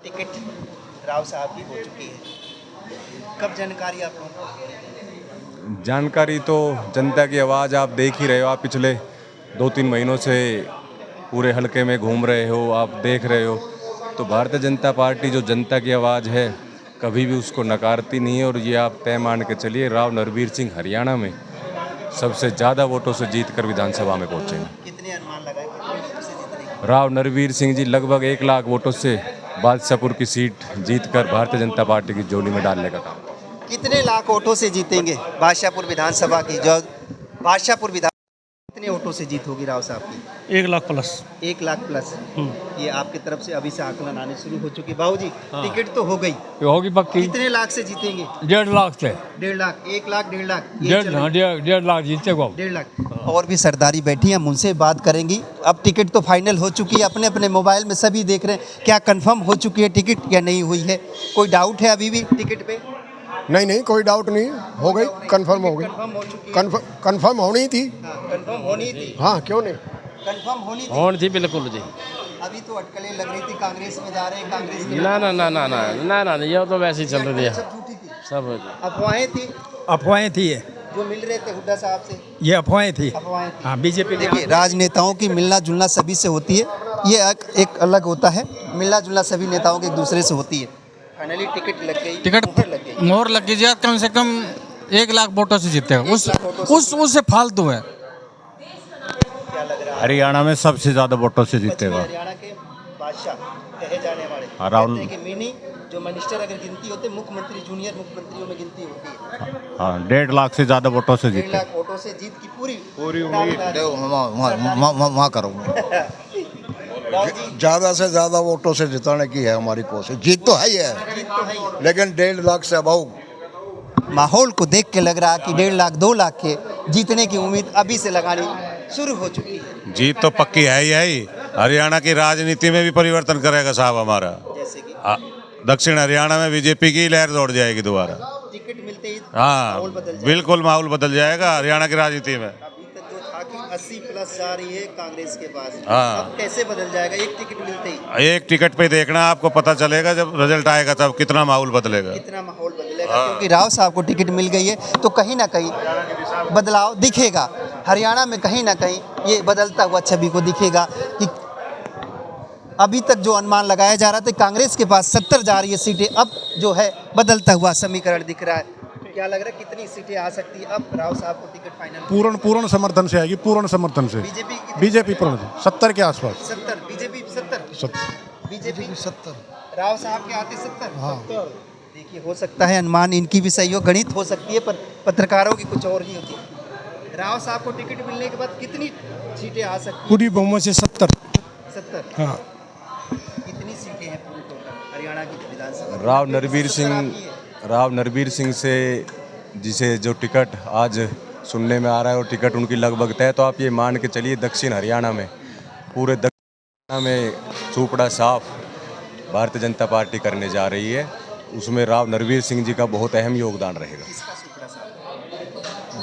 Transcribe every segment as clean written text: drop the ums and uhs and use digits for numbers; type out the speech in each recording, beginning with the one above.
Ticket Rao साहब की हो चुकी है, कब जानकारी आप लोगों को? जानकारी तो जनता की आवाज़ आप देख ही रहे हो। आप पिछले 2-3 महीनों से पूरे हलके में घूम रहे हो, आप देख रहे हो। तो भारतीय जनता पार्टी जो जनता की आवाज़ है कभी भी उसको नकारती नहीं है। और ये आप तय मान के चलिए, राव नरवीर सिंह हरियाणा में सबसे ज़्यादा वोटों से जीत कर विधानसभा में पहुँचेंगे। कितने अनुमान लगाए, कितने वोटों से जीतने? राव नरवीर सिंह जी लगभग 1 लाख वोटों से बादशाहपुर की सीट जीतकर भारतीय जनता पार्टी की झोली में डालने का काम। कितने लाख वोटों से जीतेंगे बादशाहपुर विधानसभा की? जो बादशाहपुर विधान कितने वोटों से जीत होगी राव साहब की? 1 लाख प्लस। 1 लाख प्लस। ये आपकी तरफ से अभी से आकलन आने शुरू हो चुकी। बाबूजी, टिकट तो हो गई, ये होगी पक्की। कितने लाख से जीतेंगे? 1.5 लाख से। 1.5 लाख, 1 लाख, 1.5 लाख, ये चल रही है। 1.5 लाख जीते को। 1.5 लाख। और भी सरदारी बैठी हैं, हम उनसे बात करेंगी। अब टिकट तो फाइनल हो चुकी है, अपने अपने मोबाइल में सभी देख रहे हैं। क्या कंफर्म हो चुकी है टिकट या नहीं हुई है? कोई डाउट है अभी भी टिकट पे? नहीं, कोई डाउट नहीं, हो गई, कंफर्म हो गई। कंफर्म हो चुकी है। कंफर्म होनी थी। हाँ, कंफर्म होनी थी। हाँ, क्यों नहीं। कंफर्म होनी थी। होनी थी बिल्कुल जी। अभी तो अटकलें लग रही थी, कांग्रेस में जा रहे हैं, कांग्रेस के ना ये तो वैसे ही चल रही है सब झूठी थी, सब। अफवाहें थी अफवाहें थी ये जो मिल रहे थे हुड्डा साहब से। ये अफवाहें थी। अफवाहें थी। हाँ, बीजेपी देखिए, राजनेताओं की मिलना जुलना सभी से होती है, ये एक अलग होता है। मिलना जुलना सभी नेताओं के एक दूसरे से होती है। फाइनली टिकट लग गई, मुहर लग गई। मोहर लग गई, कम से कम 1 लाख वोटों से जीतेगा। उससे फालतू है। क्या लग रहा है? हरियाणा में सबसे ज्यादा वोटों से जीतेगा। हरियाणा के बादशाह कहे जाने वाले राहुल। कहते हैं कि मिनी जो मिनिस्टर अगर गिनती होते, मुख्यमंत्री जूनियर मुख्यमंत्रियों में गिनती होती है। हाँ, 1.5 लाख से ज्यादा वोटों से 1.5 जीते। लाख वोटों से जीत की पूरी उम्मीद। वहाँ करो। ज़्यादा से ज़्यादा वोटों से जिताने की है हमारी कोशिश। जीत तो है ही है, जीत तो है ही। लेकिन 1.5 लाख से अभाव। माहौल को देख के लग रहा है कि 1.5 लाख 2 लाख के जीतने की उम्मीद अभी से लगानी शुरू हो चुकी है। जीत तो पक्की है ही। हरियाणा की राजनीति में भी परिवर्तन करेगा साहब हमारा। जैसे कि दक्षिण हरियाणा में बीजेपी की लहर दौड़ जाएगी दोबारा। टिकट मिलते ही हाँ, माहौल बदल जाएगा। बिल्कुल माहौल बदल जाएगा हरियाणा की राजनीति में। अभी तक जो था कि 80 प्लस जा रही है कांग्रेस के पास, हाँ। अब कैसे बदल जाएगा एक टिकट मिलते ही? एक टिकट पे देखना, आपको पता चलेगा जब रिजल्ट आएगा तब कितना माहौल बदलेगा। कितना माहौल बदलेगा, क्योंकि राव साहब को टिकट मिल गई है तो कहीं ना कहीं बदलाव दिखेगा। हरियाणा में कहीं ना कहीं ये बदलता हुआ छवि को दिखेगा कि अभी तक जो अनुमान लगाया जा रहा था कांग्रेस के पास 70 जा रही है सीटें, अब जो है बदलता हुआ समीकरण दिख रहा है। क्या लग रहा है कितनी सीटें आ सकती है अब राव साहब को टिकट फाइनल? पूर्ण समर्थन से आएगी, पूर्ण समर्थन से। बीजेपी पूर्ण 70 के आसपास। 70, बीजेपी 70, बीजेपी 70, राव साहब के आते 70। हाँ। देखिए, हो सकता है अनुमान इनकी भी सही हो, गणित हो सकती है, पर पत्रकारों की कुछ और ही होती है। राव साहब को टिकट मिलने के बाद कितनी सीटें आ सकती पूरी बहुमत से 70। 70। हाँ, कितनी सीटें हैं पूरी टोटल हरियाणा की विधानसभा? राव नरवीर सिंह से जिसे जो टिकट आज सुनने में आ रहा है और टिकट उनकी लगभग तय, तो आप ये मान के चलिए दक्षिण हरियाणा में, पूरे दक्षिण हरियाणा में चूपड़ा साफ भारतीय जनता पार्टी करने जा रही है। उसमें राव नरवीर सिंह जी का बहुत अहम योगदान रहेगा।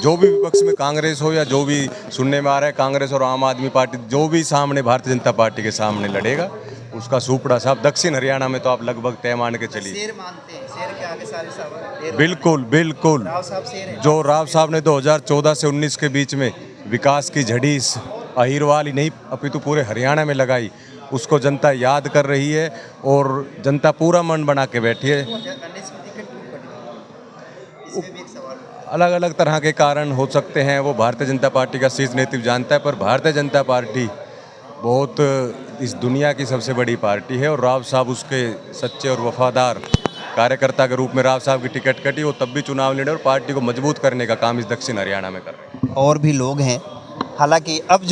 जो भी विपक्ष में कांग्रेस हो या जो भी सुनने में आ रहा है, कांग्रेस और आम आदमी पार्टी जो भी सामने भारतीय जनता पार्टी के सामने लड़ेगा, उसका सुपड़ा साहब दक्षिण हरियाणा में तो आप लगभग तय मान के चलिए। शेर मानते हैं, शेर के आगे सारे सवाल। बिल्कुल राव साहब शेर हैं। जो राव साहब ने 2014 से 19 के बीच में विकास की झड़ी इस अहिरवाल ही नहीं अपितु पूरे हरियाणा में लगाई, उसको जनता याद कर रही है और जनता पूरा मन बना के बैठी है। अलग अलग तरह के कारण हो सकते हैं, वो भारतीय जनता पार्टी का शीर्ष नेतृत्व जानता है, पर भारतीय जनता पार्टी बहुत इस दुनिया की सबसे बड़ी पार्टी है और राव साहब उसके सच्चे और वफादार कार्यकर्ता के रूप में राव साहब की टिकट कटी, वो तब भी चुनाव लड़े और पार्टी को मजबूत करने का काम इस दक्षिण हरियाणा में कर रहे हैं। और भी लोग हैं, हालांकि अब